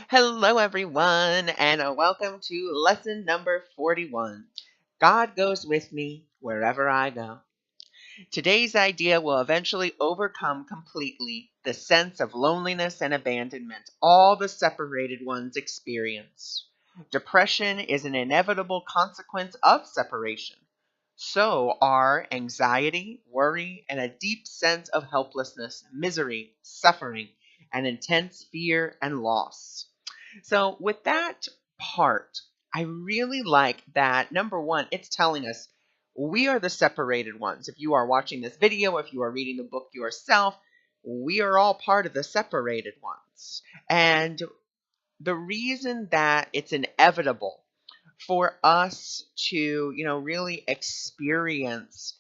Hello, everyone, and welcome to lesson number 41. God goes with me wherever I go. Today's idea will eventually overcome completely the sense of loneliness and abandonment all the separated ones experience. Depression is an inevitable consequence of separation. So are anxiety, worry, and a deep sense of helplessness, misery, suffering, and intense fear and loss. So, with that part, I really like that. Number one, it's telling us we are the separated ones. If you are watching this video, if you are reading the book yourself, we are all part of the separated ones. And the reason that it's inevitable for us to, really experience,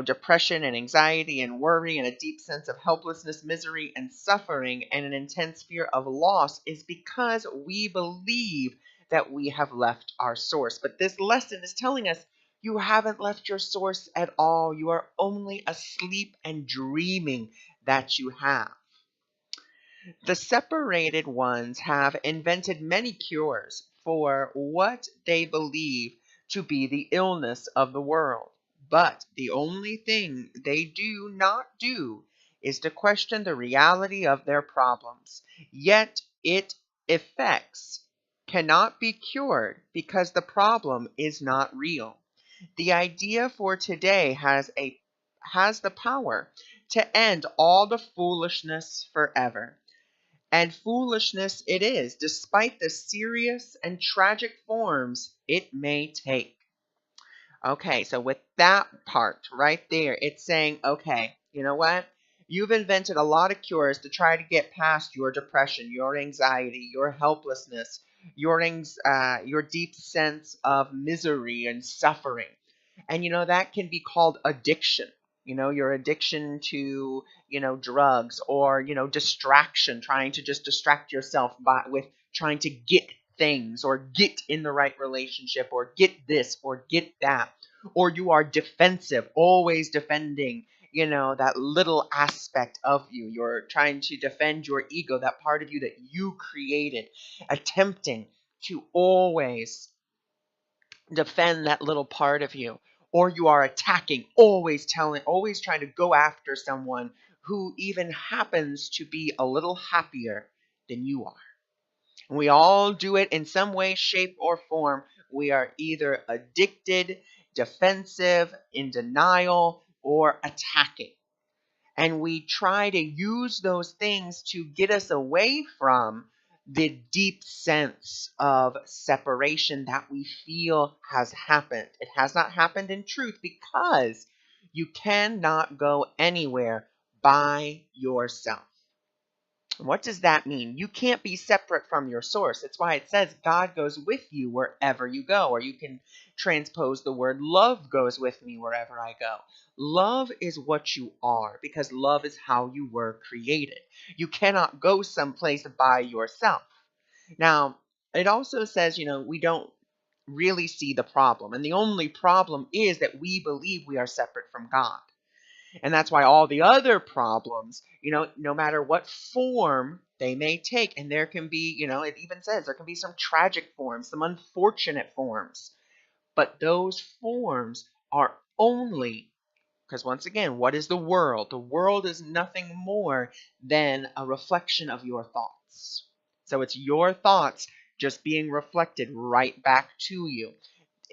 depression and anxiety and worry and a deep sense of helplessness, misery and suffering and an intense fear of loss is because we believe that we have left our source. But this lesson is telling us you haven't left your source at all. You are only asleep and dreaming that you have. The separated ones have invented many cures for what they believe to be the illness of the world. But the only thing they do not do is to question the reality of their problems. Yet its effects cannot be cured because the problem is not real. The idea for today has the power to end all the foolishness forever. And foolishness it is, despite the serious and tragic forms it may take. Okay, so with that part right there, it's saying, okay, you know what? You've invented a lot of cures to try to get past your depression, your anxiety, your helplessness, your deep sense of misery and suffering. And that can be called addiction. Your addiction to, drugs or, distraction, trying to just distract yourself with trying to get things or get in the right relationship or get this or get that. Or you are defensive, always defending, that little aspect of you. You're trying to defend your ego, that part of you that you created, attempting to always defend that little part of you. Or you are attacking, always trying to go after someone who even happens to be a little happier than you are. And we all do it in some way, shape, or form. We are either addicted, defensive, in denial, or attacking. And we try to use those things to get us away from the deep sense of separation that we feel has happened. It has not happened in truth because you cannot go anywhere by yourself. What does that mean? You can't be separate from your source. It's why it says God goes with you wherever you go. Or you can transpose the word love goes with me wherever I go. Love is what you are because love is how you were created. You cannot go someplace by yourself. Now, it also says, we don't really see the problem. And the only problem is that we believe we are separate from God. And that's why all the other problems, no matter what form they may take, and there can be, it even says there can be some tragic forms, some unfortunate forms. But those forms are only, because once again, what is the world? The world is nothing more than a reflection of your thoughts. So it's your thoughts just being reflected right back to you.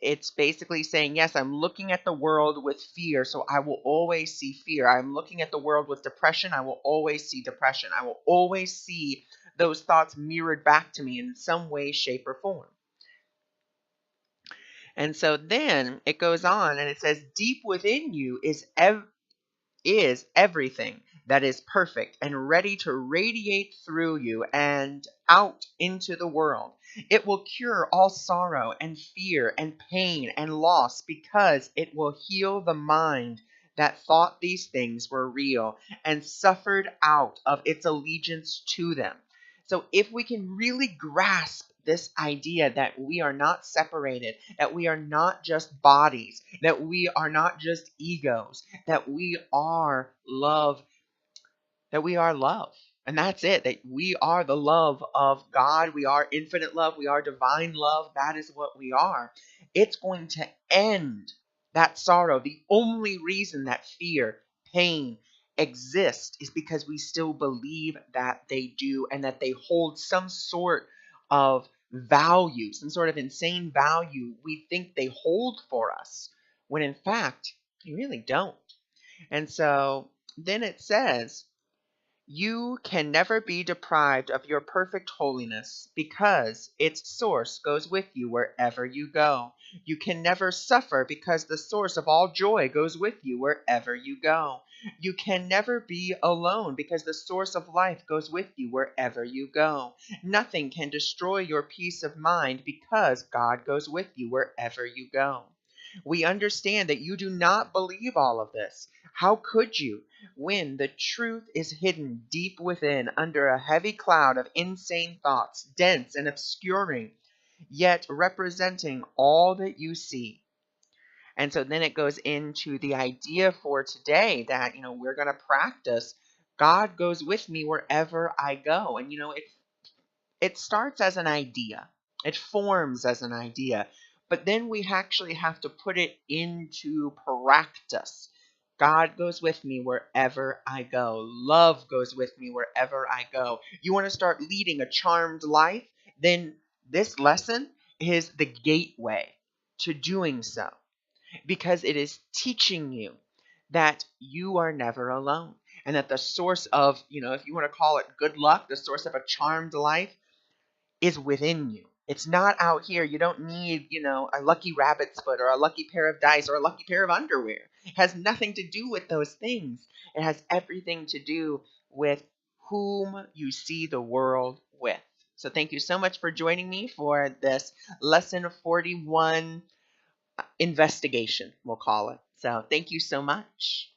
It's basically saying, yes, I'm looking at the world with fear, so I will always see fear. I'm looking at the world with depression, I will always see depression. I will always see those thoughts mirrored back to me in some way, shape, or form. And so then it goes on and it says, deep within you is everything that is perfect and ready to radiate through you and out into the world. It will cure all sorrow and fear and pain and loss because it will heal the mind that thought these things were real and suffered out of its allegiance to them. So if we can really grasp this idea that we are not separated, that we are not just bodies, that we are not just egos, that we are love, that we are love. And that's it, that we are the love of God. We are infinite love. We are divine love. That is what we are. It's going to end that sorrow. The only reason that fear, pain exist is because we still believe that they do and that they hold some sort of value, some sort of insane value we think they hold for us, when in fact, they really don't. And so then it says, you can never be deprived of your perfect holiness because its source goes with you wherever you go. You can never suffer because the source of all joy goes with you wherever you go. You can never be alone because the source of life goes with you wherever you go. Nothing can destroy your peace of mind because God goes with you wherever you go. We understand that you do not believe all of this. How could you, when the truth is hidden deep within under a heavy cloud of insane thoughts, dense and obscuring, yet representing all that you see? And so then it goes into the idea for today that, we're going to practice God goes with me wherever I go. And, it starts as an idea. It forms as an idea. But then we actually have to put it into practice. God goes with me wherever I go. Love goes with me wherever I go. You want to start leading a charmed life? Then this lesson is the gateway to doing so, because it is teaching you that you are never alone, and that the source of, if you want to call it good luck, the source of a charmed life is within you. It's not out here. You don't need, a lucky rabbit's foot or a lucky pair of dice or a lucky pair of underwear. It has nothing to do with those things. It has everything to do with whom you see the world with. So thank you so much for joining me for this lesson 41 investigation, we'll call it. So thank you so much.